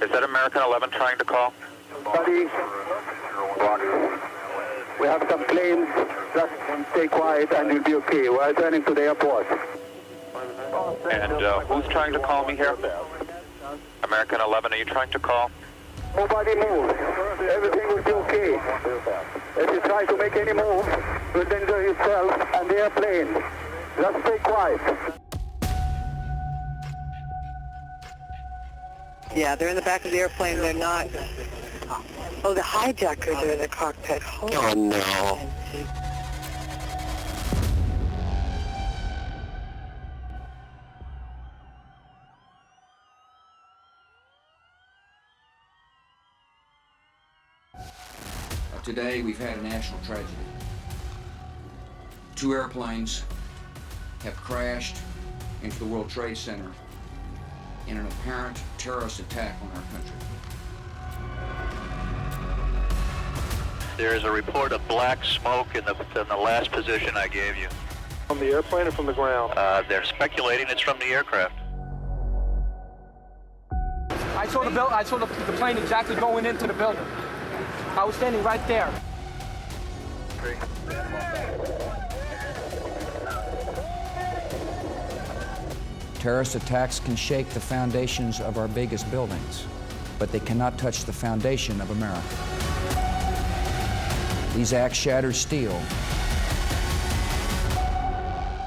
Is that American 11 trying to call? Buddy, we have some planes. Just stay quiet and you'll be okay. We're turning to the airport. And who's trying to call me here? American 11, are you trying to call? Nobody move. Everything will be okay. If you try to make any move, you'll injure yourself and the airplane. Just stay quiet. Yeah, they're in the back of the airplane. They're not. Oh, the hijackers are in the cockpit. Oh, no. Today, we've had a national tragedy. 2 airplanes have crashed into the World Trade Center in an apparent terrorist attack on our country. There is a report of black smoke in the last position I gave you. From the airplane or from the ground? They're speculating it's from the aircraft. I saw the plane exactly going into the building. I was standing right there. Terrorist attacks can shake the foundations of our biggest buildings, but they cannot touch the foundation of America. These acts shatter steel,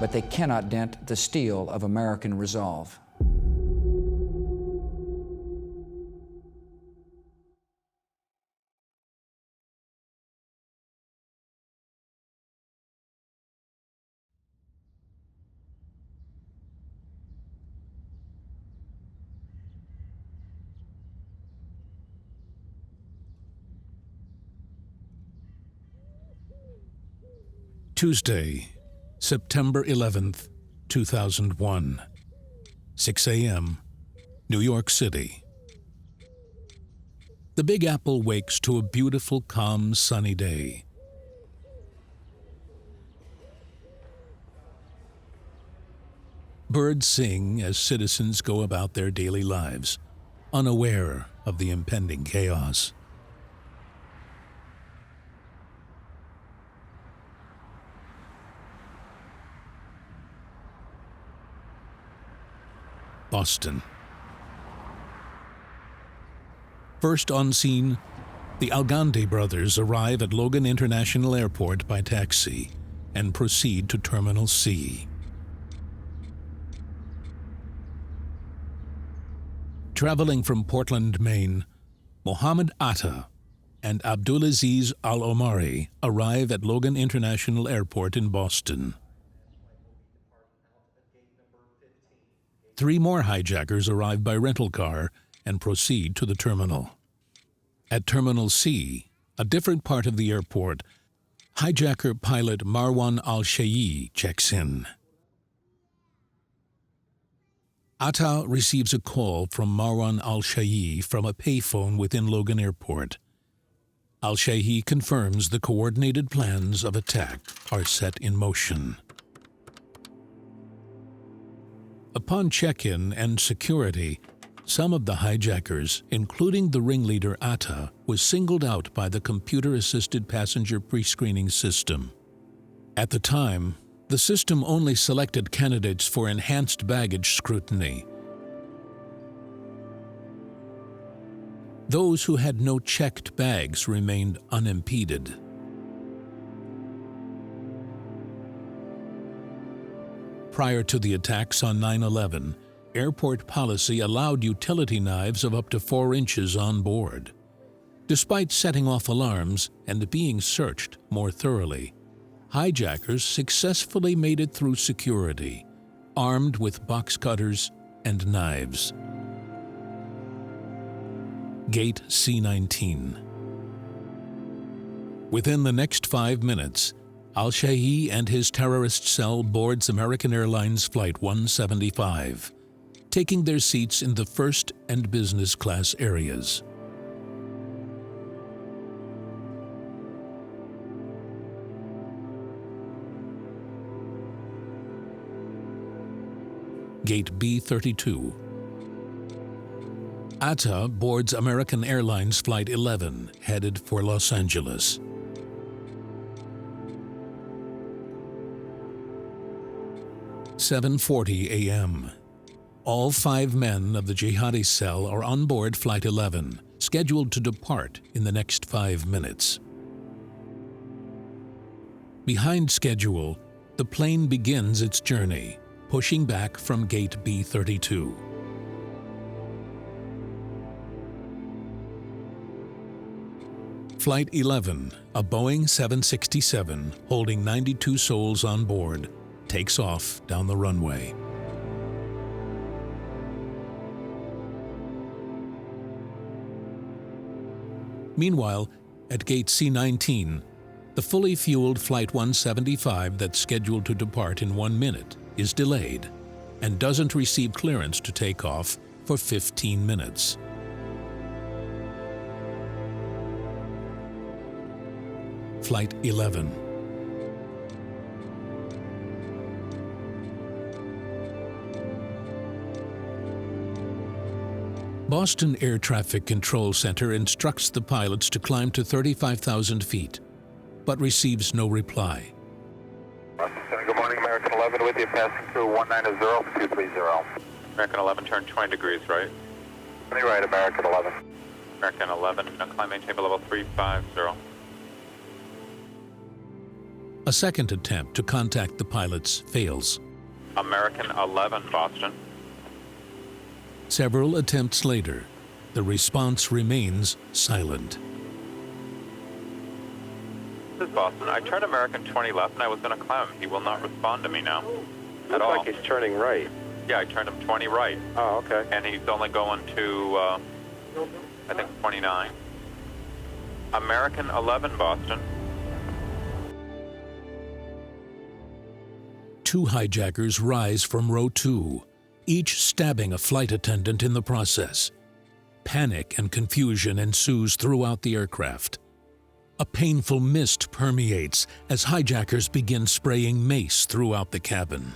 but they cannot dent the steel of American resolve. Tuesday, September 11th, 2001, 6 a.m., New York City. The Big Apple wakes to a beautiful, calm, sunny day. Birds sing as citizens go about their daily lives, unaware of the impending chaos. Boston. First on scene, the Algande brothers arrive at Logan International Airport by taxi and proceed to Terminal C. Traveling from Portland, Maine, Mohammed Atta and Abdulaziz Al-Omari arrive at Logan International Airport in Boston. 3 more hijackers arrive by rental car and proceed to the terminal. At Terminal C, a different part of the airport, hijacker pilot Marwan al-Shayyi checks in. Atta receives a call from Marwan al-Shayyi from a payphone within Logan Airport. Al-Shayyi confirms the coordinated plans of attack are set in motion. Upon check-in and security, some of the hijackers, including the ringleader Atta, was singled out by the computer-assisted passenger pre-screening system. At the time, the system only selected candidates for enhanced baggage scrutiny. Those who had no checked bags remained unimpeded. Prior to the attacks on 9/11, airport policy allowed utility knives of up to 4 inches on board. Despite setting off alarms and being searched more thoroughly, hijackers successfully made it through security, armed with box cutters and knives. Gate C-19. Within the next 5 minutes, Al-Shayyi and his terrorist cell boards American Airlines Flight 175, taking their seats in the first and business class areas. Gate B-32. Atta boards American Airlines Flight 11, headed for Los Angeles. "7:40 a.m. All 5 men of the jihadi cell are on board Flight 11, scheduled to depart in the next 5 minutes. Behind schedule, the plane begins its journey, pushing back from gate B32. Flight 11, a Boeing 767 holding 92 souls on board, takes off down the runway. Meanwhile, at gate C19, the fully fueled Flight 175 that's scheduled to depart in 1 minute is delayed and doesn't receive clearance to take off for 15 minutes. Flight 11. Boston Air Traffic Control Center instructs the pilots to climb to 35,000 feet, but receives no reply. Good morning, American 11 with you, passing through 190-230. American 11, turn 20 degrees right. 20 right, American 11. American 11, climb maintain level 350. A second attempt to contact the pilots fails. American 11, Boston. Several attempts later, the response remains silent. This is Boston. I turned American 20 left and I was going to climb him. He will not respond to me now. At all. Looks like he's turning right. Yeah, I turned him 20 right. Oh, okay. And he's only going to, I think, 29. American 11, Boston. 2 hijackers rise from row 2, each stabbing a flight attendant in the process. Panic and confusion ensues throughout the aircraft. A painful mist permeates as hijackers begin spraying mace throughout the cabin.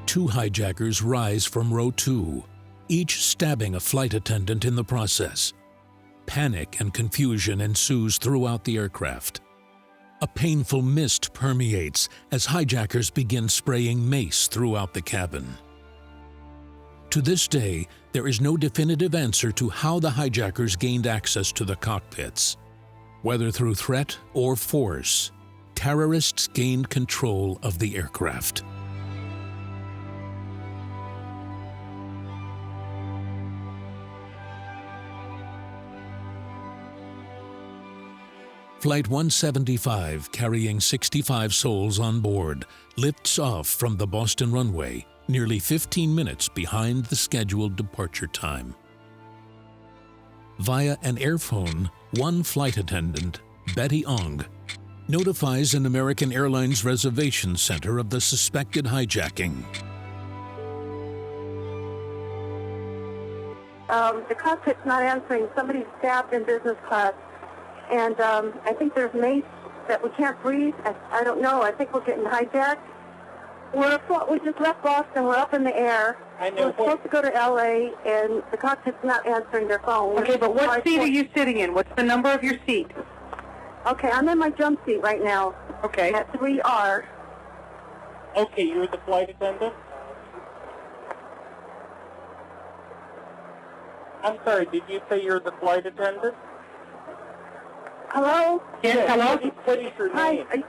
Two hijackers rise from row 2, each stabbing a flight attendant in the process. Panic and confusion ensues throughout the aircraft. A painful mist permeates as hijackers begin spraying mace throughout the cabin. To this day, there is no definitive answer to how the hijackers gained access to the cockpits. Whether through threat or force, terrorists gained control of the aircraft. Flight 175, carrying 65 souls on board, lifts off from the Boston runway, nearly 15 minutes behind the scheduled departure time. Via an airphone, one flight attendant, Betty Ong, notifies an American Airlines reservation center of the suspected hijacking. The cockpit's not answering. Somebody's stabbed in business class. And I think there's mace that we can't breathe. I don't know. I think we're getting hijacked. We just left Boston. We're up in the air. We're supposed to go to L.A., and the cockpit's not answering their phone. Okay, but what seat are you sitting in? What's the number of your seat? Okay, I'm in my jump seat right now. Okay. At 3R. Okay, you're the flight attendant? I'm sorry, did you say you're the flight attendant? Hello? Yes, hello? What is your Hi. name?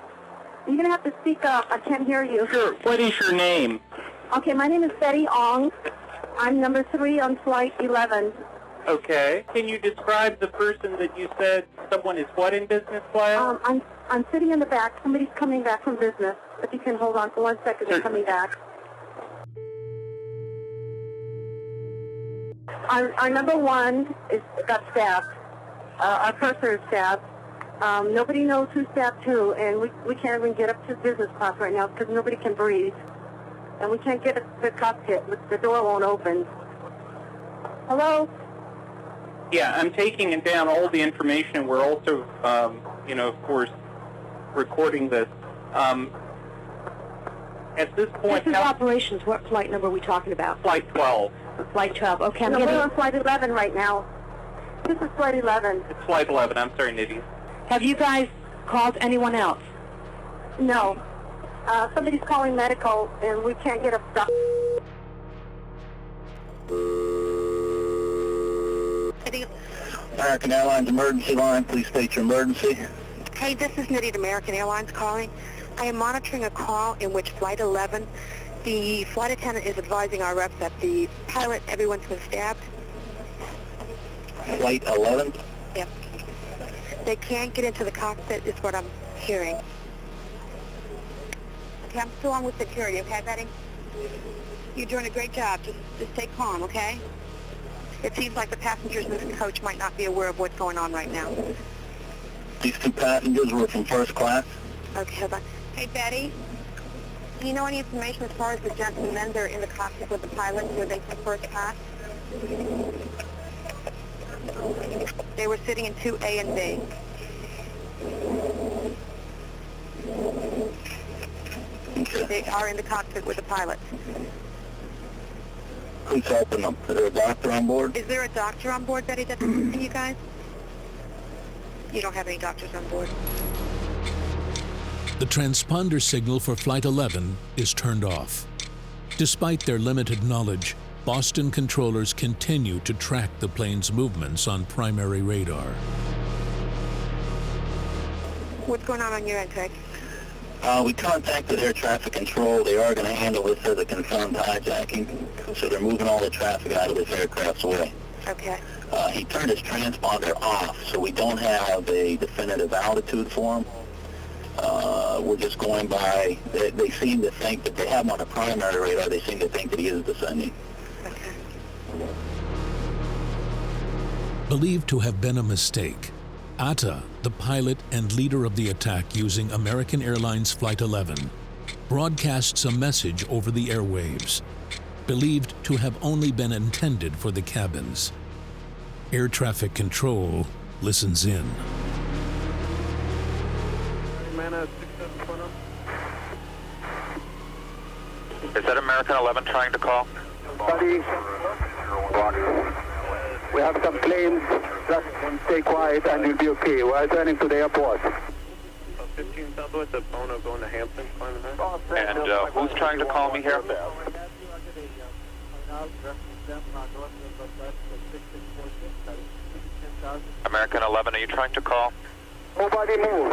You're going to have to speak up. I can't hear you. Sure, what is your name? Okay, my name is Betty Ong. I'm number 3 on Flight 11. Okay. Can you describe the person that you said someone is what in business class? I'm sitting in the back. Somebody's coming back from business. If you can hold on for 1 second, they're coming back. Our number 1 got stabbed. Our purser is stabbed. Nobody knows who stabbed who, and we can't even get up to business class right now because nobody can breathe. And we can't get the cockpit. The door won't open. Hello? Yeah, I'm taking down all the information. We're also, of course, recording this. At this point, This is operations. What flight number are we talking about? Flight 12. Flight 12. Okay, I'm No, getting... we're on flight 11 right now. This is flight 11. It's Flight 11. I'm sorry, Nitty. Have you guys called anyone else? No. Somebody's calling medical, and we can't get a stop. American Airlines emergency line, please state your emergency. Hey, this is Nitty at American Airlines calling. I am monitoring a call in which Flight 11, the flight attendant is advising our reps that the pilot, everyone's been stabbed. Flight 11? Yep. They can't get into the cockpit is what I'm hearing. Okay, I'm still on with security, okay, Betty? You're doing a great job. Just stay calm, okay? It seems like the passengers in this coach might not be aware of what's going on right now. These two passengers were from first class? Okay, hold on. Hey, Betty, do you know any information as far as the gentlemen that are in the cockpit with the pilot? Were they from first class? They were sitting in 2A and B. They are in the cockpit with the pilot. Who's helping them? Is there a doctor on board? Is there a doctor on board, Betty, that's assisting you guys? You don't have any doctors on board. The transponder signal for Flight 11 is turned off. Despite their limited knowledge, Boston controllers continue to track the plane's movements on primary radar. What's going on your end, Craig? We contacted air traffic control. They are going to handle this as a confirmed hijacking, so they're moving all the traffic out of this aircraft's way. Okay. He turned his transponder off, so we don't have a definitive altitude for him. We're just going by, they seem to think that they have him on a primary radar. They seem to think that he is descending. Okay. Believed to have been a mistake, Atta, the pilot and leader of the attack using American Airlines Flight 11, broadcasts a message over the airwaves, believed to have only been intended for the cabins. Air traffic control listens in. Is that American 11 trying to call? Buddy, we have some planes. Just stay quiet and you'll be okay. We're turning to the airport. 15 Southwest of Bono going to Hampton, climbing there. And who's trying to call me here? American 11, are you trying to call? Nobody move.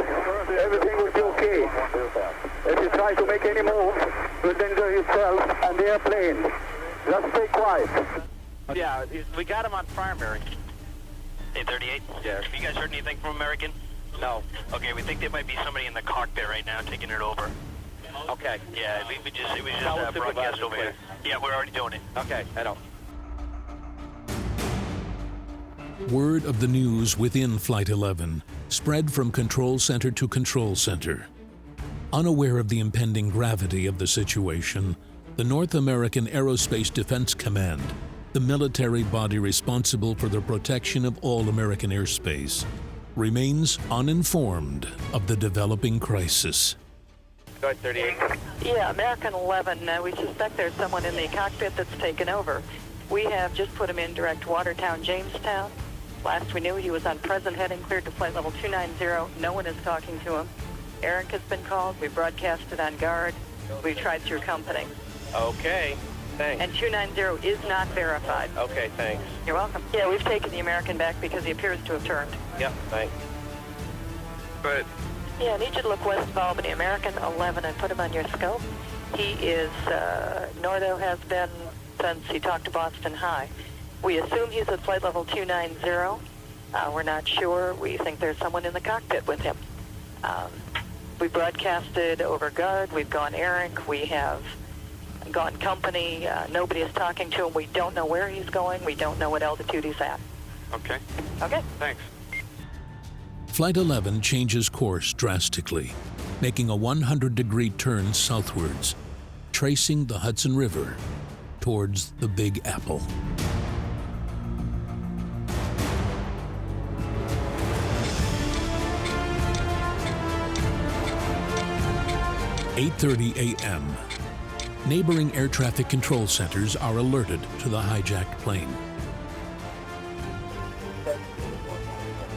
Everything will be okay. If you try to make any move, you'll danger yourself and the airplane. Just stay quiet. Yeah, we got him on primary. 838? Yeah. Have you guys heard anything from American? No. Okay, we think there might be somebody in the cockpit right now taking it over. Okay. Yeah, it was just broadcast over here. Yeah, we're already doing it. Okay, I know. Word of the news within Flight 11 spread from control center to control center. Unaware of the impending gravity of the situation, the North American Aerospace Defense Command, the military body responsible for the protection of all American airspace, remains uninformed of the developing crisis. Go ahead, 38. Yeah, American 11, we suspect there's someone in the cockpit that's taken over. We have just put him in direct Watertown, Jamestown. Last we knew, he was on present heading, cleared to flight level 290. No one is talking to him. Eric has been called. We broadcasted on guard. We tried through company. Okay, thanks. And 290 is not verified. Okay, thanks. You're welcome. Yeah, we've taken the American back because he appears to have turned. Yep, thanks. Good. Yeah, I need you to look west of Albany, American 11, and put him on your scope. He is, Northo has been since he talked to Boston High. We assume he's at flight level 290. We're not sure. We think there's someone in the cockpit with him. We broadcasted over guard. We've gone Eric. We have gone company. Nobody is talking to him. We don't know where he's going. We don't know what altitude he's at. Okay. Okay. Thanks. Flight 11 changes course drastically, making a 100-degree turn southwards, tracing the Hudson River towards the Big Apple. "8:30 a.m. Neighboring air traffic control centers are alerted to the hijacked plane.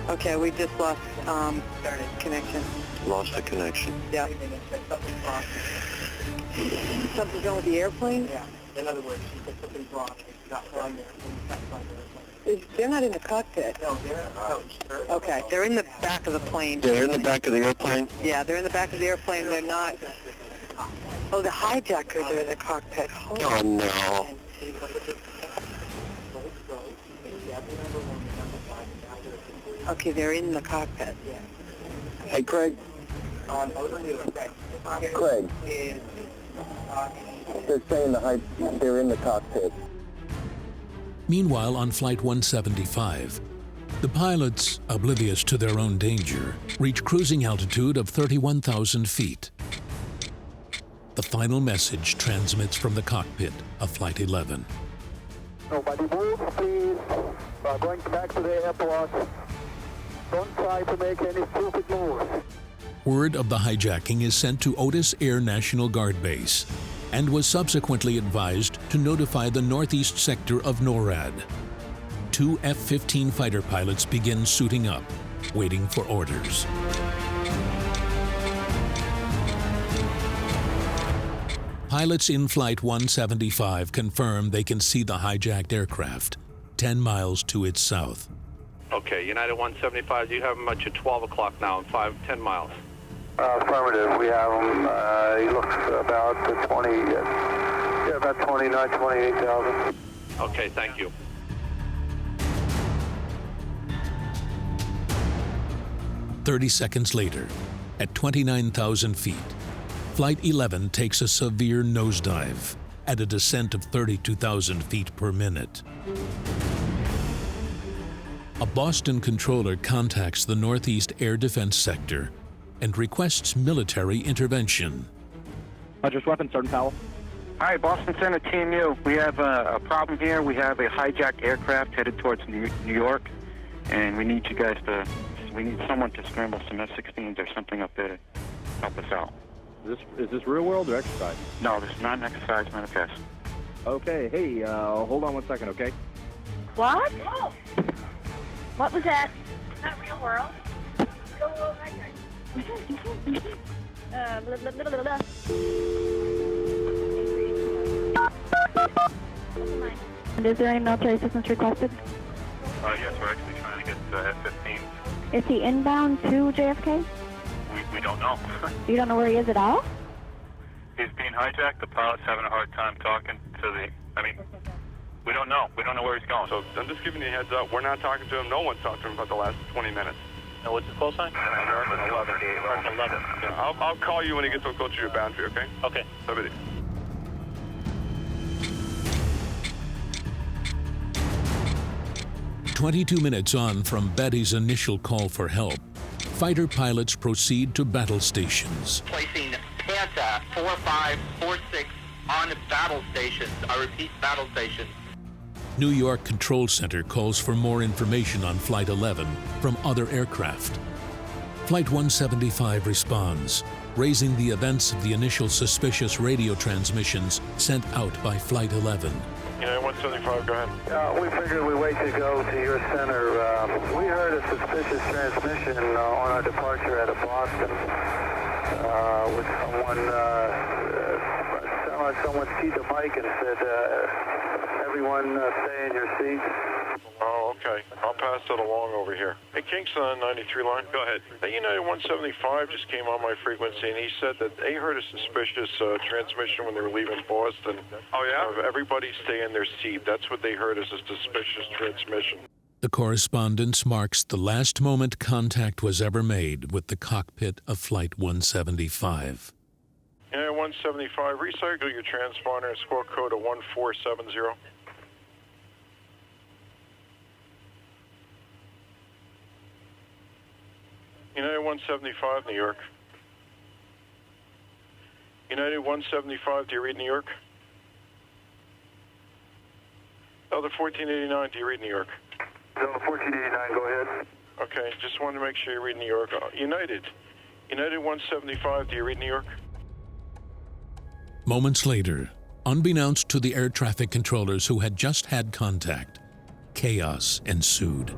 Okay, we just lost connection. Lost the connection. Yeah. Something's wrong with the airplane? Yeah. In other words, something's wrong. It's not flying there. They're not in the cockpit. No, they're Okay, they're in the back of the plane. They're in the back of the airplane? Yeah, they're in the back of the airplane. They're not. Oh, the hijackers are in the cockpit. Oh, no. Okay, they're in the cockpit. Hey, Craig. Craig. They're saying they're in the cockpit. Meanwhile, on Flight 175, the pilots, oblivious to their own danger, reach cruising altitude of 31,000 feet. The final message transmits from the cockpit of Flight 11. Nobody move, please. Going back to the airport. Don't try to make any stupid moves. Word of the hijacking is sent to Otis Air National Guard Base and was subsequently advised to notify the northeast sector of NORAD. 2 F-15 fighter pilots begin suiting up, waiting for orders. Pilots in Flight 175 confirm they can see the hijacked aircraft 10 miles to its south. Okay, United 175, you have them at your 12 o'clock now in 10 miles. Affirmative. We have him. He looks about 28,000. Okay, thank you. "30 seconds later, at 29,000 feet, Flight 11 takes a severe nosedive at a descent of 32,000 feet per minute. A Boston controller contacts the Northeast Air Defense Sector and requests military intervention. Just weapons, Sergeant Powell. Hi, Boston Center, Team U. We have a problem here. We have a hijacked aircraft headed towards New York, and we need you guys we need someone to scramble some F-16s or something up there to help us out. Is this real world or exercise? No, this is not an exercise manifest. Okay, hey, hold on 1 second, okay? What? What was that? Not real world. Blah, blah, blah, blah, blah. Is there any military assistance requested? Yes, we're actually trying to get F-15. Is he inbound to JFK? We don't know. You don't know where he is at all? He's being hijacked. The pilot's having a hard time talking to we don't know. We don't know where he's going. So I'm just giving you a heads up. We're not talking to him. No one's talked to him about the last 20 minutes. And what's his call sign? American 11. American 11. Yeah, I'll call you when he gets so close to your boundary, okay? Okay. Somebody. "22 minutes on from Betty's initial call for help, fighter pilots proceed to battle stations. Placing Panta 4546 on battle stations. I repeat, battle stations. New York Control Center calls for more information on Flight 11 from other aircraft. Flight 175 responds, raising the events of the initial suspicious radio transmissions sent out by Flight 11. United 175, go ahead. We figured we wait to go to your center. We heard a suspicious transmission on our departure out of Boston with someone keyed the mic and said, everyone stay in your seats. Oh, okay. I'll pass that along over here. Hey, Kingston on 93 line. Go ahead. Hey, United 175 just came on my frequency, and he said that they heard a suspicious transmission when they were leaving Boston. Oh, yeah? Everybody stay in their seat. That's what they heard as a suspicious transmission. The correspondence marks the last moment contact was ever made with the cockpit of Flight 175. United 175, recycle your transponder and score code of 1470. United 175, New York. United 175, do you read New York? Delta 1489, do you read New York? Delta 1489, go ahead. Okay, just wanted to make sure you read New York. United 175, do you read New York? Moments later, Unbeknownst to the air traffic controllers who had just had contact, chaos ensued.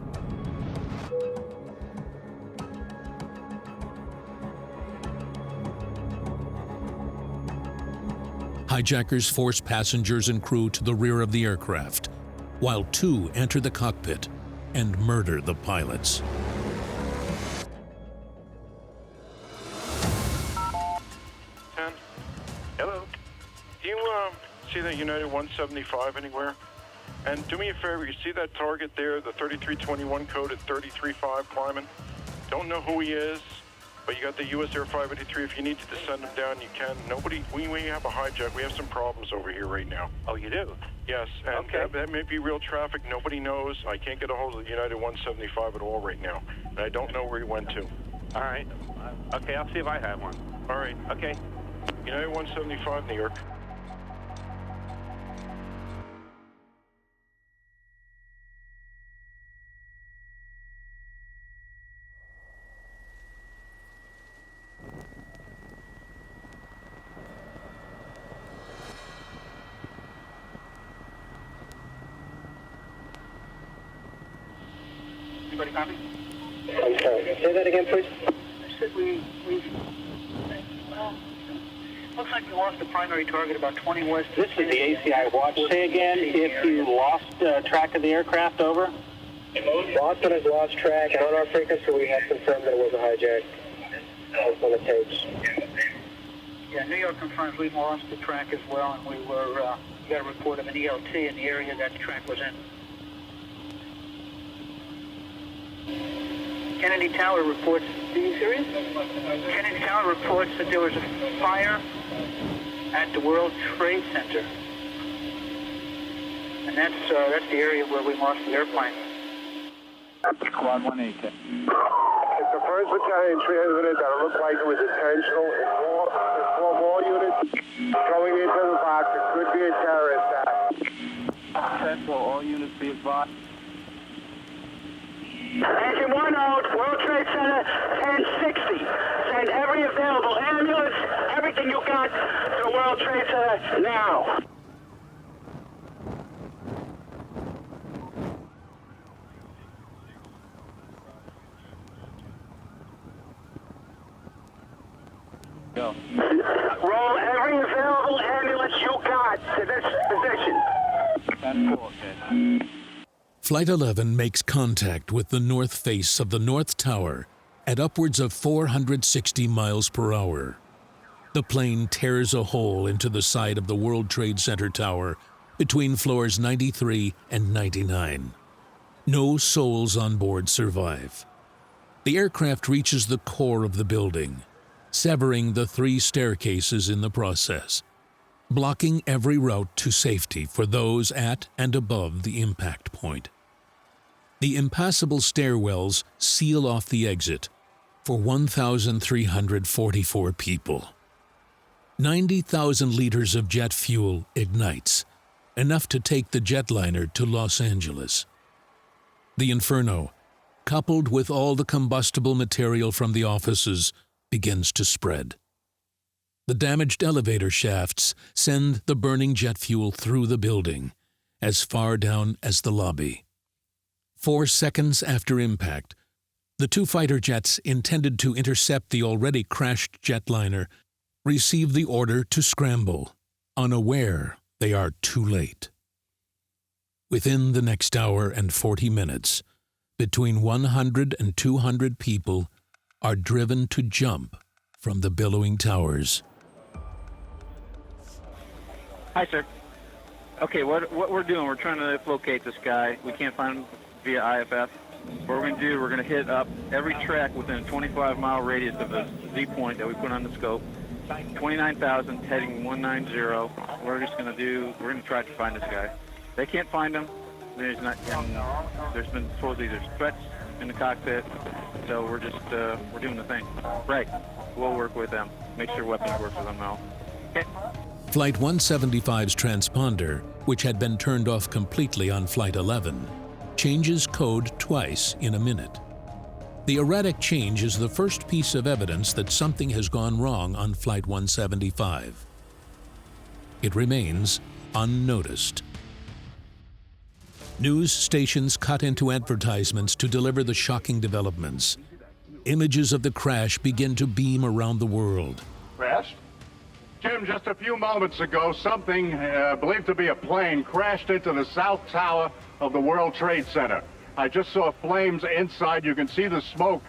Hijackers force passengers and crew to the rear of the aircraft, while 2 enter the cockpit and murder the pilots. Hello. Do you see that United 175 anywhere? And do me a favor, you see that target there, the 3321 code at 335 climbing? Don't know who he is, but you got the US Air 583. If you need to send him down, you can. We have a hijack. We have some problems over here right now. Oh, you do? Yes, and that may be real traffic. Nobody knows. I can't get a hold of the United 175 at all right now, and I don't know where he went to. All right. Okay, I'll see if I have one. All right. Okay. United 175, New York. Anybody copy? I'm sorry. Say that again, please. I said looks like we lost the primary target about 20 west. This is the ACI watch. Say again if you lost track of the aircraft, over. Boston has lost track, and on our frequency we have confirmed that it was a hijack. That was on the tapes. Yeah, New York confirms we lost the track as well, and we got a report of an ELT in the area that the track was in. Kennedy Tower reports. Are you serious? Kennedy Tower reports that there was a fire at the World Trade Center, and that's the area where we lost the airplane. Squad 1-8. It's the 1st Battalion transmitted that it looked like it was intentional. It's 4 more units going into the box. It could be a terrorist act. Central, all units be advised. Engine 1 out, World Trade Center, 1060. Send every available ambulance, everything you got to World Trade Center now. Go. Roll every available ambulance you got to this position. 10-4, okay. Flight 11 makes contact with the north face of the North Tower at upwards of 460 miles per hour. The plane tears a hole into the side of the World Trade Center tower between floors 93 and 99. No souls on board survive. The aircraft reaches the core of the building, severing the 3 staircases in the process, blocking every route to safety for those at and above the impact point. The impassable stairwells seal off the exit for 1,344 people. 90,000 liters of jet fuel ignites, enough to take the jetliner to Los Angeles. The inferno, coupled with all the combustible material from the offices, begins to spread. The damaged elevator shafts send the burning jet fuel through the building, as far down as the lobby. 4 seconds after impact, the 2 fighter jets intended to intercept the already crashed jetliner receive the order to scramble, unaware they are too late. Within the next hour and 40 minutes, between 100 and 200 people are driven to jump from the billowing towers. Hi, sir. Okay, what we're doing, we're trying to locate this guy. We can't find him via IFF. What we're going to do, we're going to hit up every track within a 25-mile radius of the Z point that we put on the scope. 29,000 heading 190. We're going to try to find this guy. They can't find him. There's been supposedly there's threats in the cockpit, so we're doing the thing. Right. We'll work with them. Make sure weapons work for them now. Okay. Flight 175's transponder, which had been turned off completely on Flight 11, changes code twice in a minute. The erratic change is the first piece of evidence that something has gone wrong on Flight 175. it remains unnoticed. News stations cut into advertisements to deliver the shocking developments. Images of the crash begin to beam around the world. Crashed? Jim, just a few moments ago, something believed to be a plane crashed into the south tower of the World Trade Center. I just saw flames inside. You can see the smoke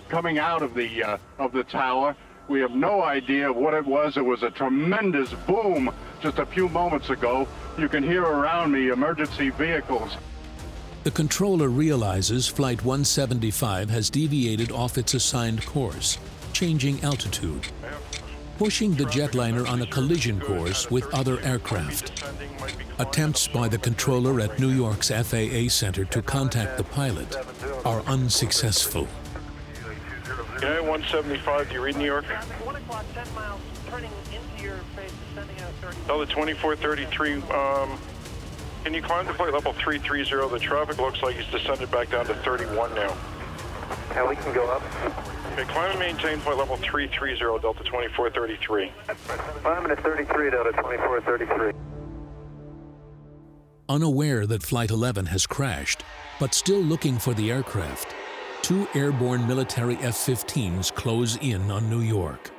coming out of the tower. We have no idea what it was. It was a tremendous boom just a few moments ago. You can hear around me emergency vehicles. The controller realizes Flight 175 has deviated off its assigned course, changing altitude, pushing the jetliner on a collision course with other aircraft. Attempts by the controller at New York's FAA Center to contact the pilot are unsuccessful. Yeah, 175, do you read New York? 1 o'clock, 10 miles, turning into your face, descending out 30. Oh, the 2433, can you climb to flight level 330? The traffic looks like he's descended back down to 31 now. Yeah, we can go up. Okay, climb and maintain flight level 330, Delta 2433. Climbing at 33, Delta 2433. Unaware that Flight 11 has crashed, but still looking for the aircraft, 2 airborne military F-15s close in on New York.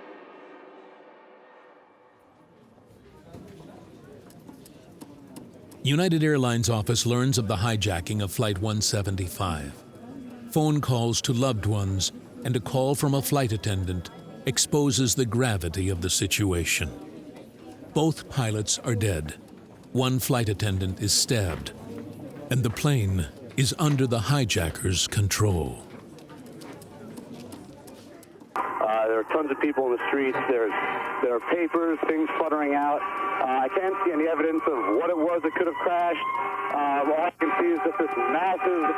United Airlines office learns of the hijacking of Flight 175. Phone calls to loved ones and a call from a flight attendant exposes the gravity of the situation. Both pilots are dead. One flight attendant is stabbed, and the plane is under the hijackers' control. There are tons of people in the streets. There are papers, things fluttering out. I can't see any evidence of what it was that could have crashed. All I can see is just this massive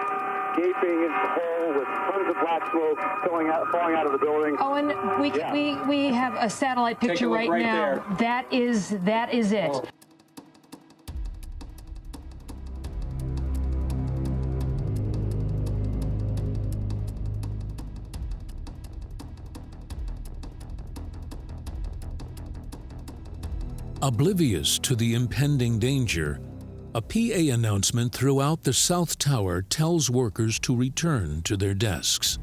gaping hole with tons of black smoke falling out of the building. Owen, we have a satellite picture right now. There. That is it. Oh. Oblivious to the impending danger, a PA announcement throughout the South Tower tells workers to return to their desks.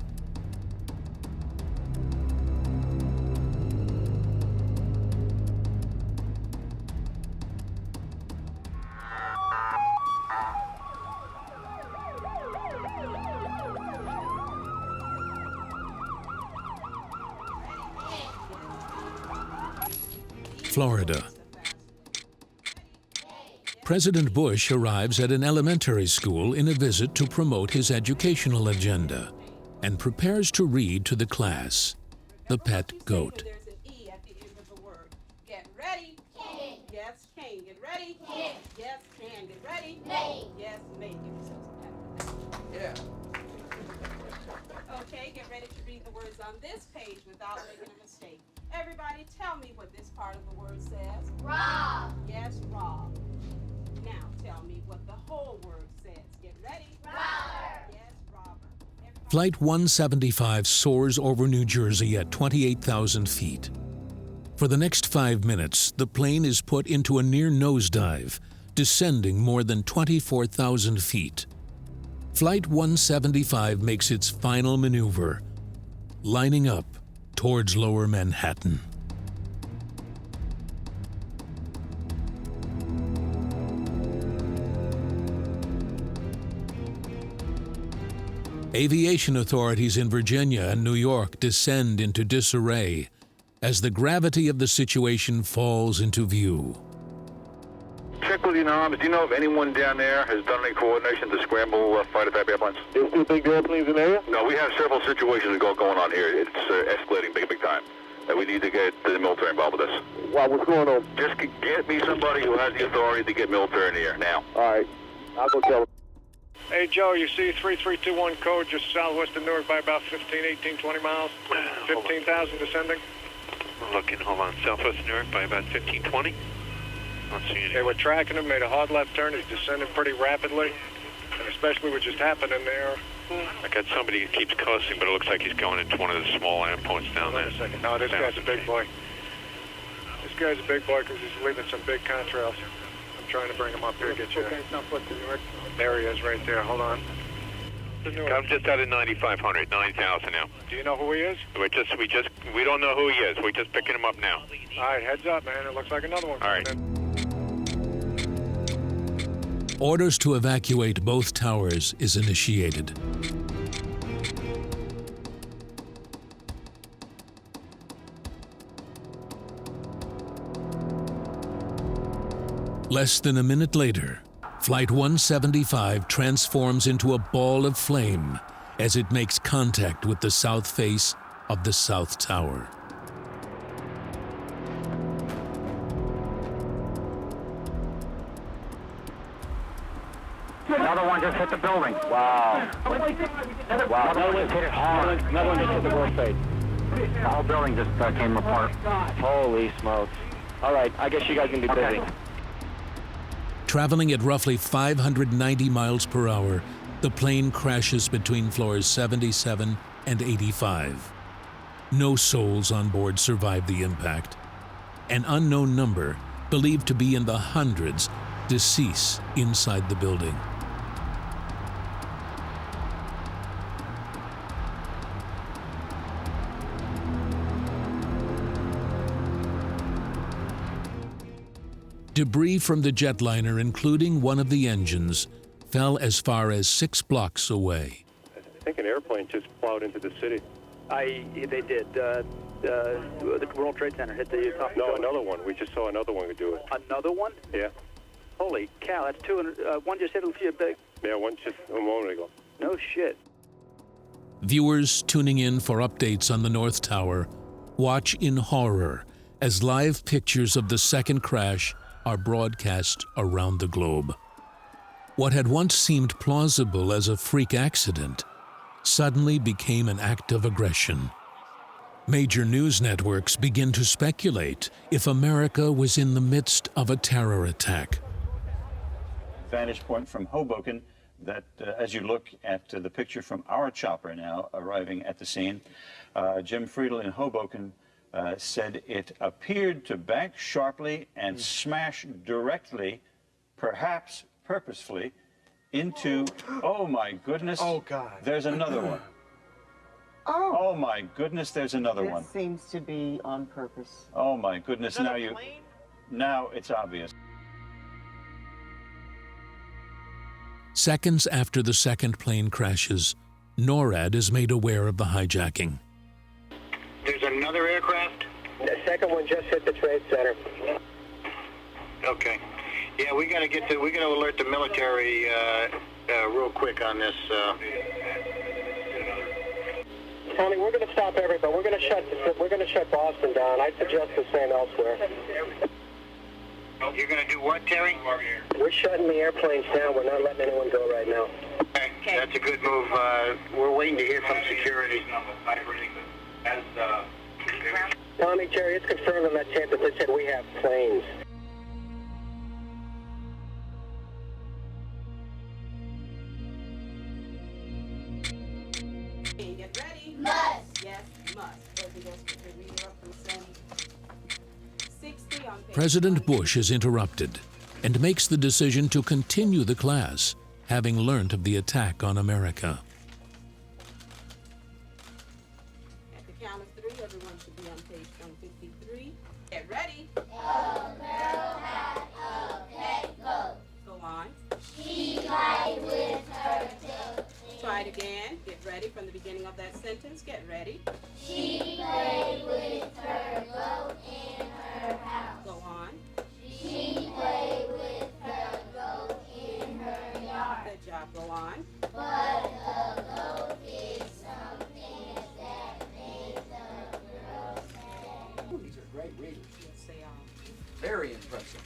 Florida. President Bush arrives at an elementary school in a visit to promote his educational agenda and prepares to read to the class, The Pet Goat. There's an E at the end of the word. Get ready. Can. Yes, can. Get ready. Can. Yes, can. Get ready. May. Yes, may. Give yourselves a pat. Yeah. Okay, get ready to read the words on this page without making a mistake. Everybody tell me what this part of the word says. Rob. Yes, rob. Now tell me what the whole word says. Get ready. Robber. Yes, robber. Flight 175 soars over New Jersey at 28,000 feet. For the next 5 minutes, the plane is put into a near nosedive, descending more than 24,000 feet. Flight 175 makes its final maneuver, lining up towards Lower Manhattan. Aviation authorities in Virginia and New York descend into disarray as the gravity of the situation falls into view. Check with your arms. Do you know if anyone down there has done any coordination to scramble fighter type airplanes? Is there big airplanes in the area? No, we have several situations going on here. It's escalating big time. And we need to get the military involved with this. Wow, what's going on? Just get me somebody who has the authority to get military in the air now. All right, I'll go tell them. Hey, Joe, you see 3321 code just southwest of Newark by about 15, 18, 20 miles? 15,000 descending? Looking, hold on, southwest Newark by about 1520. Not seeing any. They were tracking him, made a hard left turn. He's descending pretty rapidly, and especially what just happened in there. I got somebody who keeps cussing, but it looks like he's going into one of the small endpoints down there. Wait a second. No, this guy's a big boy. This guy's a big boy because he's leaving some big contrails. I'm trying to bring him up here, get you. There he is right there. Hold on. I'm just out of 9,500, 9,000 now. Do you know who he is? We don't know who he is. We're just picking him up now. All right, heads up, man. It looks like another one. All right. Orders to evacuate both towers is initiated. Less than a minute later, Flight 175 transforms into a ball of flame as it makes contact with the south face of the South Tower. Another one just hit the building. Wow. Wow, another one hit it hard. Another one just hit the World Trade. The whole building just came apart. Holy smokes. All right, I guess you guys can be busy. Traveling at roughly 590 miles per hour, the plane crashes between floors 77 and 85. No souls on board survived the impact. An unknown number, believed to be in the hundreds, deceased inside the building. Debris from the jetliner, including one of the engines, fell as far as 6 blocks away. I think an airplane just plowed into the city. They did. The World Trade Center hit the top. No, another one. We just saw another one do it. Another one? Yeah. Holy cow, that's 200. One just hit a few big. Yeah, one just a moment ago. No shit. Viewers tuning in for updates on the North Tower watch in horror as live pictures of the second crash are broadcast around the globe. What had once seemed plausible as a freak accident suddenly became an act of aggression. Major news networks begin to speculate if America was in the midst of a terror attack. Vantage point from Hoboken that as you look at the picture from our chopper now arriving at the scene, Jim Friedel in Hoboken said it appeared to bank sharply and smash directly, perhaps purposefully, into, oh my goodness, oh God, there's another one. Oh my goodness, there's another one. This seems to be on purpose. Oh my goodness, now it's obvious. Seconds after the second plane crashes, NORAD is made aware of the hijacking. There's another aircraft? The second one just hit the Trade Center. Okay. Yeah, we gotta alert the military real quick on this. Tommy, we're gonna stop everybody. We're gonna shut Boston down. I suggest the same elsewhere. You're gonna do what, Terry? We're shutting the airplanes down. We're not letting anyone go right now. Okay, that's a good move. We're waiting to hear from security. Tommy, Terry, it's confirmed on that tape that they said we have planes. Get ready. Must. Yes, must. President Bush is interrupted and makes the decision to continue the class, having learned of the attack on America. At the count of 3, everyone should be on page 153. Get ready. Go on. She played with her tail. Try it again. Get ready from the beginning of that sentence. Get ready. She played with her goat in her house. Go on. She played with her goat in her yard. Good job. Go on. But the goat did something that made the girl sad. Ooh, these are great readers. Yes, they are. Very impressive.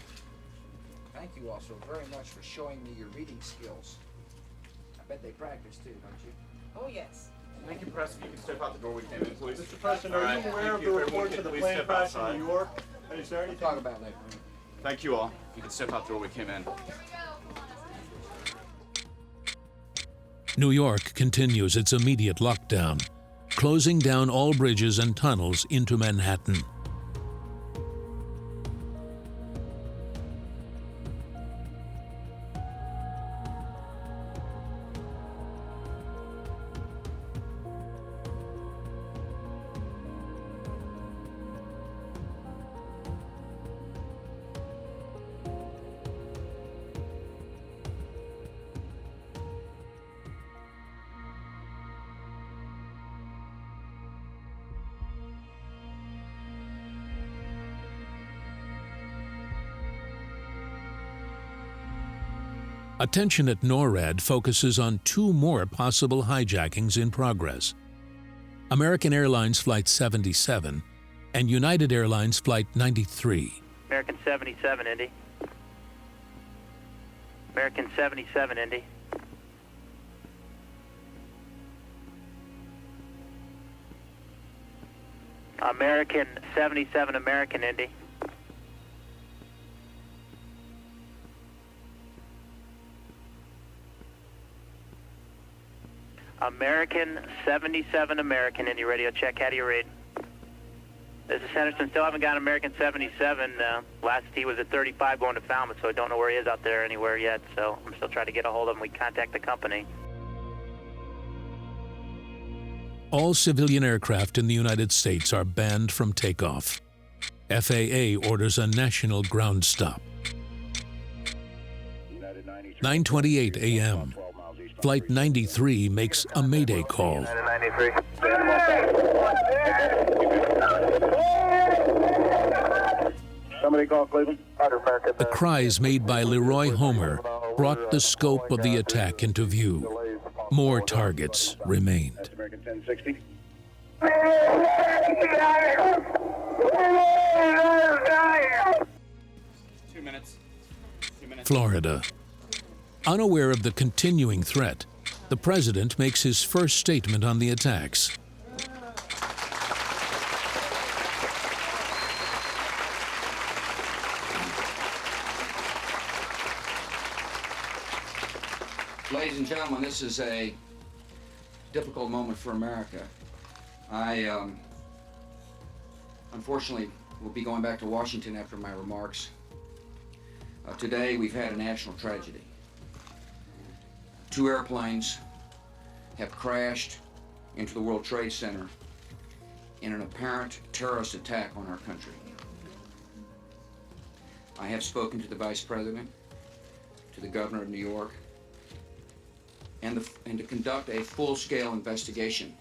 Thank you also very much for showing me your reading skills. I bet they practice too, don't you? Oh, yes. Thank you, Press. If you can step out the door we came in, please. Mr. President, are you aware of the reports of the plane crash in New York? Is there anything? We'll talk about it later. Thank you all. You can step out the door we came in. New York continues its immediate lockdown, closing down all bridges and tunnels into Manhattan. Attention at NORAD focuses on 2 more possible hijackings in progress. American Airlines Flight 77 and United Airlines Flight 93. American 77, Indy. American 77, Indy. American 77, American, Indy. American 77, American, Indy radio check. How do you read? This is Henderson. Still haven't got American 77. Last he was at 35 going to Falmouth, so I don't know where he is out there anywhere yet. So I'm still trying to get a hold of him. We contact the company. All civilian aircraft in the United States are banned from takeoff. FAA orders a national ground stop. 9:28 a.m. Flight 93 makes a mayday call. Somebody call Cleveland. The cries made by Leroy Homer brought the scope of the attack into view. More targets remained. American 1060. Florida. Unaware of the continuing threat, the president makes his first statement on the attacks. Ladies and gentlemen, this is a difficult moment for America. I, unfortunately, will be going back to Washington after my remarks. Today, we've had a national tragedy. 2 airplanes have crashed into the World Trade Center in an apparent terrorist attack on our country. I have spoken to the Vice President, to the Governor of New York, and to conduct a full-scale investigation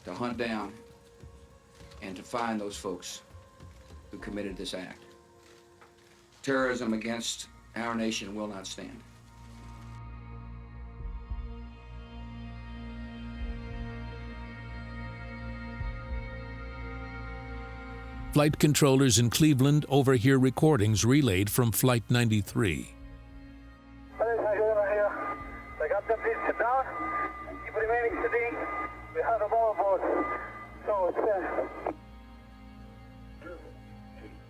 to hunt down and to find those folks who committed this act. Terrorism against our nation will not stand. Flight controllers in Cleveland overhear recordings relayed from Flight 93. They got them please sit down. Keep remaining sitting. We have them all aboard. So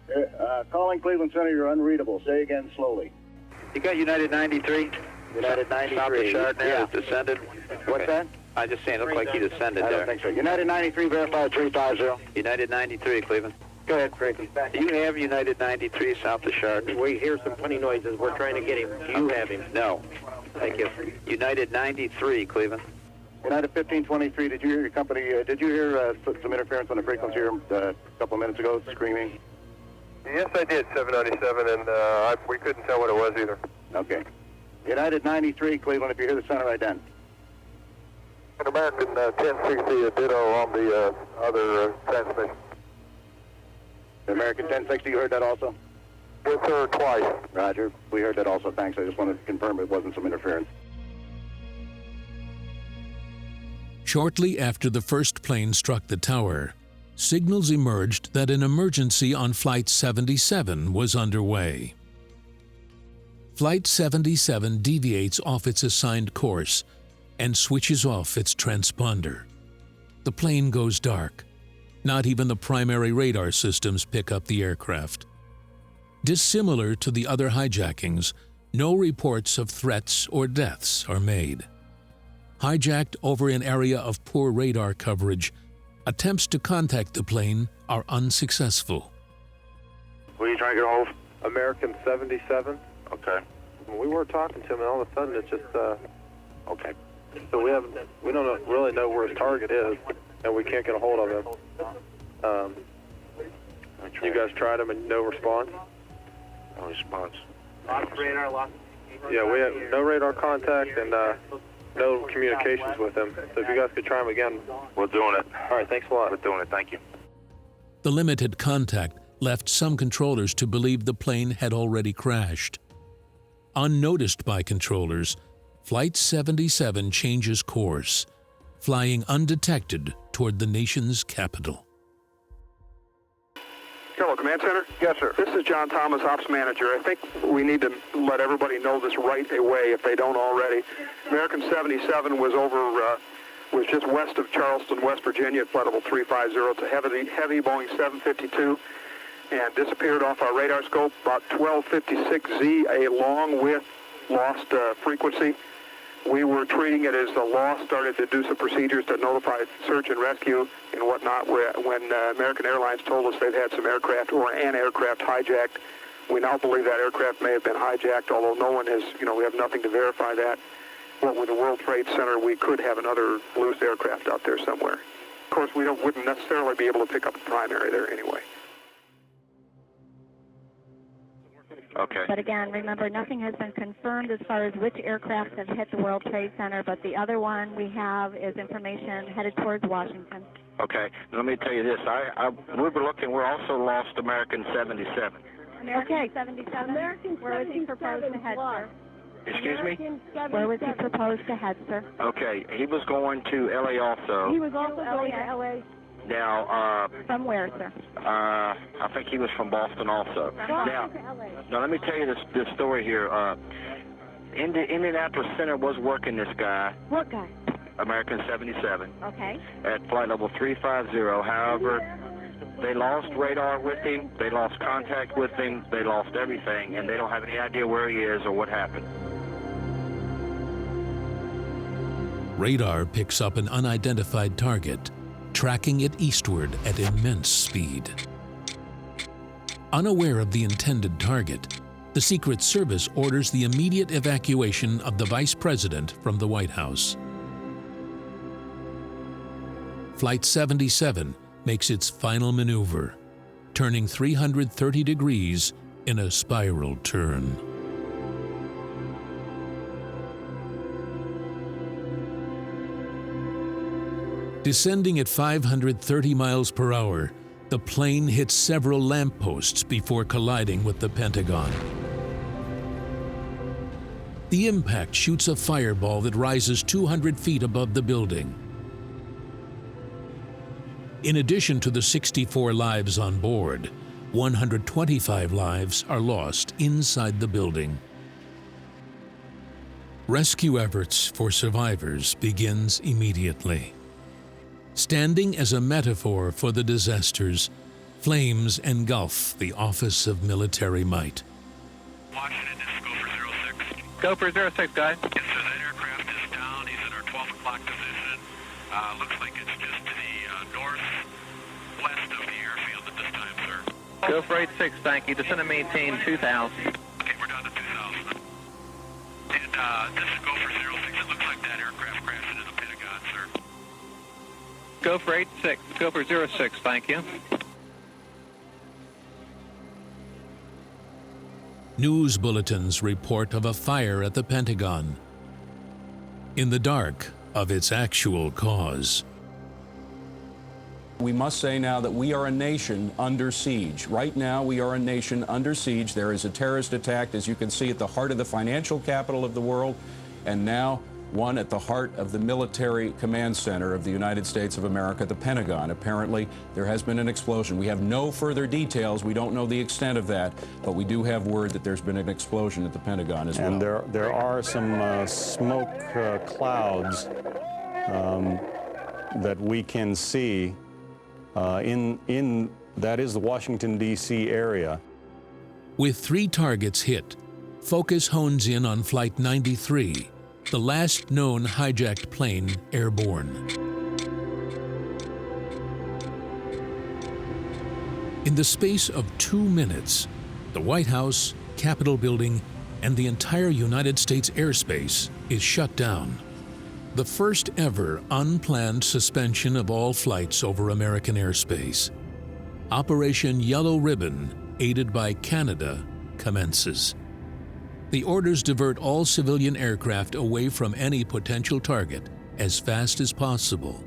it's Calling Cleveland Center, you're unreadable. Say again slowly. You got United 93? United 93. South of Chardonnay has descended. What's that? I just saying, it looked like he descended I there. don't think so. United 93, verified 350. United 93, Cleveland. Go ahead, Frankie. Do you have United 93 south of Chardonnay? We hear some funny noises. We're trying to get him. Do you have him? No. Thank you. United 93, Cleveland. United 1523, did you hear your company, did you hear some interference on the frequency here a couple of minutes ago, screaming? Yes, I did, 797, and we couldn't tell what it was either. Okay. United 93, Cleveland, if you hear the center ident. An American 1060, a ditto on the other transmission. The American 1060, you heard that also? Yes, sir, twice. Roger. We heard that also. Thanks. I just wanted to confirm it wasn't some interference. Shortly after the first plane struck the tower, signals emerged that an emergency on Flight 77 was underway. Flight 77 deviates off its assigned course and switches off its transponder. The plane goes dark. Not even the primary radar systems pick up the aircraft. Dissimilar to the other hijackings, no reports of threats or deaths are made. Hijacked over an area of poor radar coverage, attempts to contact the plane are unsuccessful. What are you trying to get a hold of? American 77. Okay. We were talking to him, and all of a sudden it's just, okay. So we don't really know where his target is, and we can't get a hold of him. You guys tried him and no response? No response. Lost radar, lost. Yeah, we have no radar contact and no communications with him. So if you guys could try him again. We're doing it. All right, thanks a lot. We're doing it, thank you. The limited contact left some controllers to believe the plane had already crashed. Unnoticed by controllers, Flight 77 changes course, flying undetected toward the nation's capital. Hello, Command Center? Yes, sir. This is John Thomas, Ops Manager. I think we need to let everybody know this right away if they don't already. American 77 was was just west of Charleston, West Virginia at flight level 350. It's a heavy Boeing 752 and disappeared off our radar scope about 1256Z, a long with lost frequency. We were treating it as the loss, started to do some procedures to notify search and rescue and whatnot when American Airlines told us they'd had some aircraft or an aircraft hijacked. We now believe that aircraft may have been hijacked, although no one has, we have nothing to verify that. But with the World Trade Center, we could have another loose aircraft out there somewhere. Of course, we wouldn't necessarily be able to pick up a primary there anyway. Okay. But again, remember, nothing has been confirmed as far as which aircraft have hit the World Trade Center, but the other one we have is information headed towards Washington. Okay. Let me tell you this. We were looking. We're also lost American 77. American 77. Where was he proposed to head, sir? Excuse me? Where was he proposed to head, sir? Okay. He was going to L.A. also. He was also going to L.A. Now, from where, sir? I think he was from Boston also. Now let me tell you this story here. Indianapolis Center was working this guy. What guy? American 77. Okay. At flight level 350. However, they lost radar with him. They lost contact with him. They lost everything, and they don't have any idea where he is or what happened. Radar picks up an unidentified target, tracking it eastward at immense speed. Unaware of the intended target, the Secret Service orders the immediate evacuation of the Vice President from the White House. Flight 77 makes its final maneuver, turning 330 degrees in a spiral turn. Descending at 530 miles per hour, the plane hits several lampposts before colliding with the Pentagon. The impact shoots a fireball that rises 200 feet above the building. In addition to the 64 lives on board, 125 lives are lost inside the building. Rescue efforts for survivors begins immediately. Standing as a metaphor for the disasters, flames engulf the Office of Military Might. Washington, this is Gopher 06, guys. Yes, sir, that aircraft is down. He's in our 12 o'clock position. Looks like it's just to the northwest of the airfield at this time, sir. Gopher 86, thank you. Descend and maintain 2,000. Okay, we're down to 2,000. And this is Gopher 06. It looks like that aircraft crashed into the Pentagon, sir. Gopher 86, Gopher 06, thank you. News bulletins report of a fire at the Pentagon, in the dark of its actual cause. We must say now that we are a nation under siege. Right now, we are a nation under siege. There is a terrorist attack, as you can see, at the heart of the financial capital of the world, and now one at the heart of the military command center of the United States of America, the Pentagon. Apparently, there has been an explosion. We have no further details. We don't know the extent of that, but we do have word that there's been an explosion at the Pentagon as well. And there are some smoke clouds that we can see in that is the Washington, D.C. area. With 3 targets hit, focus hones in on Flight 93, the last known hijacked plane airborne. In the space of 2 minutes, the White House, Capitol Building, and the entire United States airspace is shut down. The first ever unplanned suspension of all flights over American airspace. Operation Yellow Ribbon, aided by Canada, commences. The orders divert all civilian aircraft away from any potential target as fast as possible,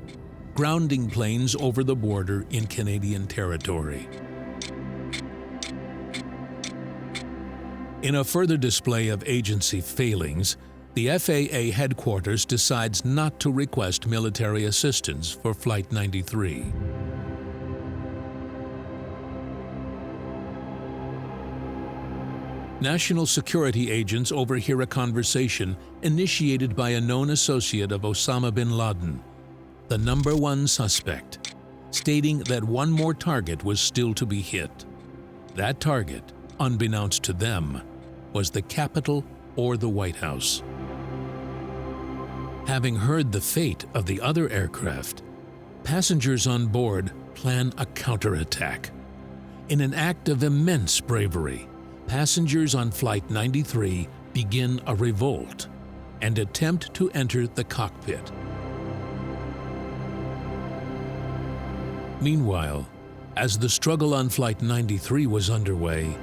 grounding planes over the border in Canadian territory. In a further display of agency failings, the FAA headquarters decides not to request military assistance for Flight 93. National security agents overhear a conversation initiated by a known associate of Osama bin Laden, the #1 suspect, stating that one more target was still to be hit. That target, unbeknownst to them, was the Capitol or the White House. Having heard the fate of the other aircraft, passengers on board plan a counterattack. In an act of immense bravery, passengers on Flight 93 begin a revolt and attempt to enter the cockpit. Meanwhile, as the struggle on Flight 93 was underway,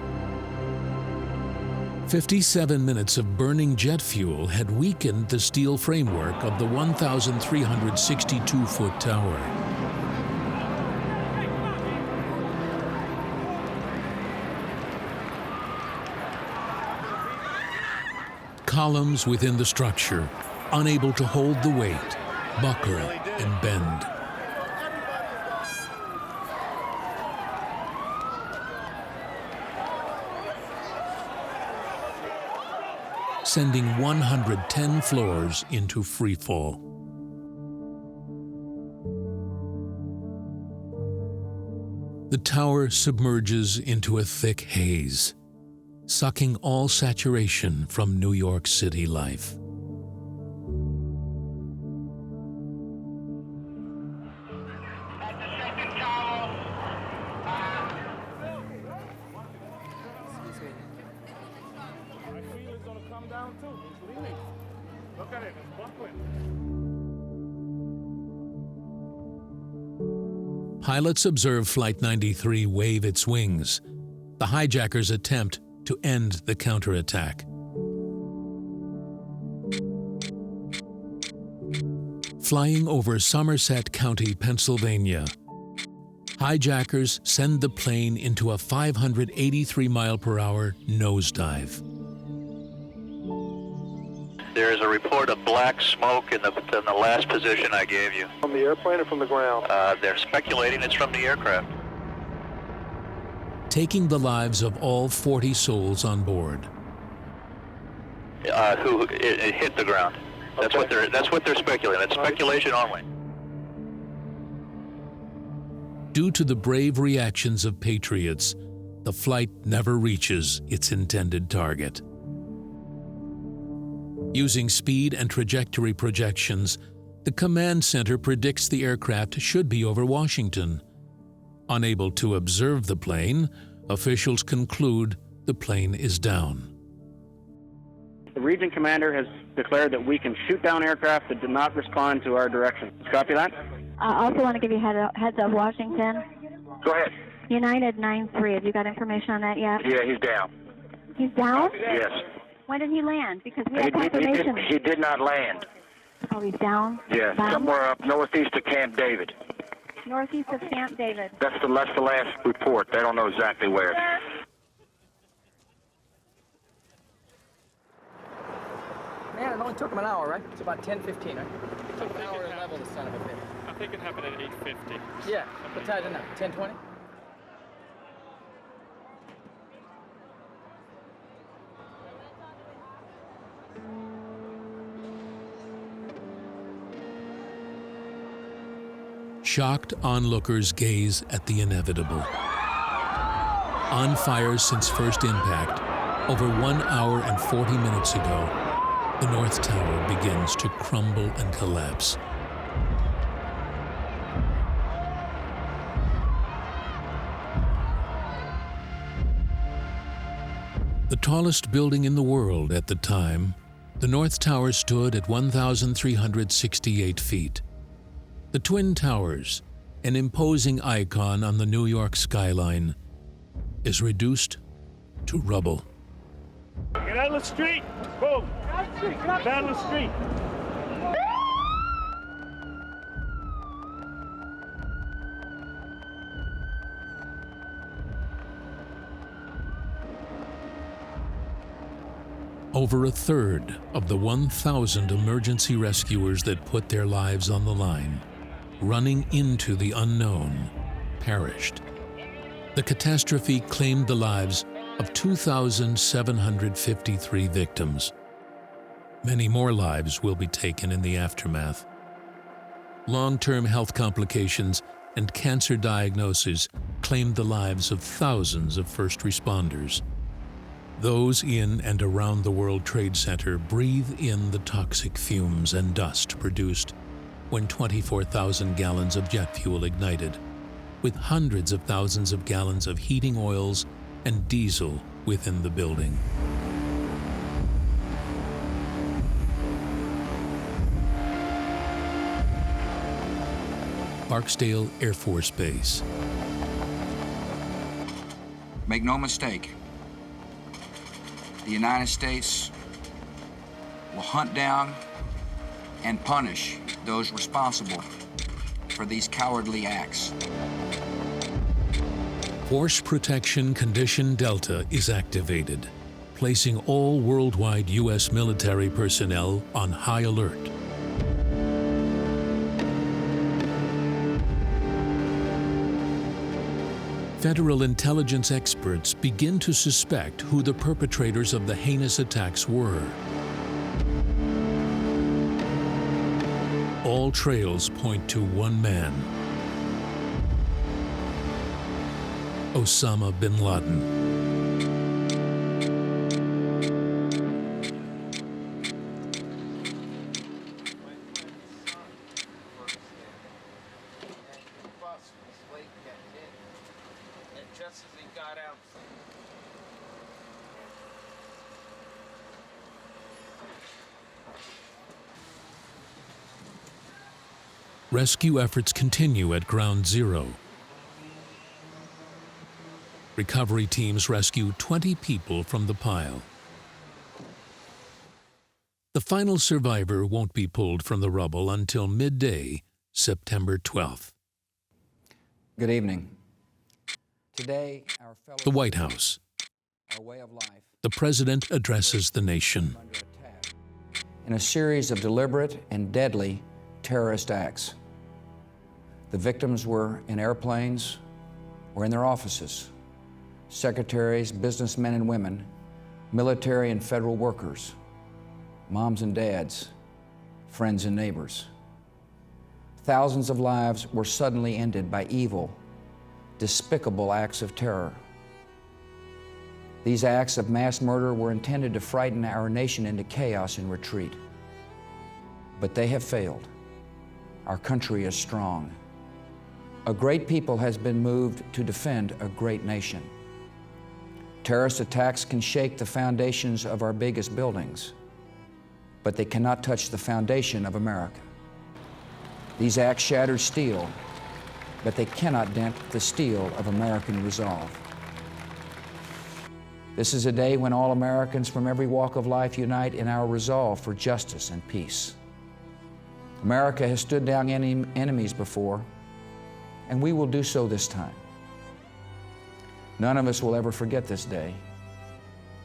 57 minutes of burning jet fuel had weakened the steel framework of the 1,362-foot tower. Columns within the structure, unable to hold the weight, buckle and bend. Sending 110 floors into freefall. The tower submerges into a thick haze, sucking all saturation from New York City life. Pilots observe Flight 93 wave its wings, the hijackers attempt to end the counterattack. Flying over Somerset County, Pennsylvania, hijackers send the plane into a 583-mile-per-hour nosedive. There is a report of black smoke in the last position I gave you. From the airplane or from the ground? They're speculating it's from the aircraft. Taking the lives of all 40 souls on board. It hit the ground. That's Okay. what they're speculating. It's speculation only. Due to the brave reactions of patriots, the flight never reaches its intended target. Using speed and trajectory projections, the command center predicts the aircraft should be over Washington. Unable to observe the plane, officials conclude the plane is down. The region commander has declared that we can shoot down aircraft that do not respond to our direction. Copy that? I also want to give you heads up, Washington. Go ahead. United 9-3. Have you got information on that yet? Yeah, he's down. He's down? Yes. When did he land? Because we have confirmation. He did not land. Oh, he's down? Yes, Bound? somewhere up northeast of Camp David. Northeast of Camp David. That's the last report. They don't know exactly where. Man, it only took him an hour, right? It's about 10:15, right? It took an hour to level the son of a bitch. I think it happened at 8:50. Yeah. What time is it now? 10:20? Shocked onlookers gaze at the inevitable. On fire since first impact, over 1 hour and 40 minutes ago, the North Tower begins to crumble and collapse. The tallest building in the world at the time, the North Tower stood at 1,368 feet. The Twin Towers, an imposing icon on the New York skyline, is reduced to rubble. Get out of the street! Boom! Get out of the street! over a third of the 1,000 emergency rescuers that put their lives on the line, running into the unknown, perished. The catastrophe claimed the lives of 2,753 victims. Many more lives will be taken in the aftermath. Long-term health complications and cancer diagnoses claimed the lives of thousands of first responders. Those in and around the World Trade Center breathe in the toxic fumes and dust produced when 24,000 gallons of jet fuel ignited, with hundreds of thousands of gallons of heating oils and diesel within the building. Barksdale Air Force Base. Make no mistake, the United States will hunt down and punish those responsible for these cowardly acts. Force Protection Condition Delta is activated, placing all worldwide U.S. military personnel on high alert. Federal intelligence experts begin to suspect who the perpetrators of the heinous attacks were. All trails point to one man, Osama bin Laden. Rescue efforts continue at Ground Zero. Recovery teams rescue 20 people from the pile. The final survivor won't be pulled from the rubble until midday, September 12th. Good evening. Today, our fellow The White House. our way of life The President addresses the nation. in a series of deliberate and deadly terrorist acts. The victims were in airplanes or in their offices. Secretaries, businessmen and women, military and federal workers, moms and dads, friends and neighbors. Thousands of lives were suddenly ended by evil, despicable acts of terror. These acts of mass murder were intended to frighten our nation into chaos and retreat. But they have failed. Our country is strong. A great people has been moved to defend a great nation. Terrorist attacks can shake the foundations of our biggest buildings, but they cannot touch the foundation of America. These acts shatter steel, but they cannot dent the steel of American resolve. This is a day when all Americans from every walk of life unite in our resolve for justice and peace. America has stood down enemies before, and we will do so this time. None of us will ever forget this day,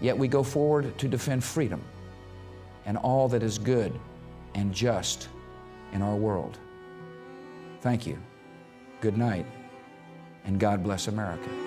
yet we go forward to defend freedom and all that is good and just in our world. Thank you, good night, and God bless America.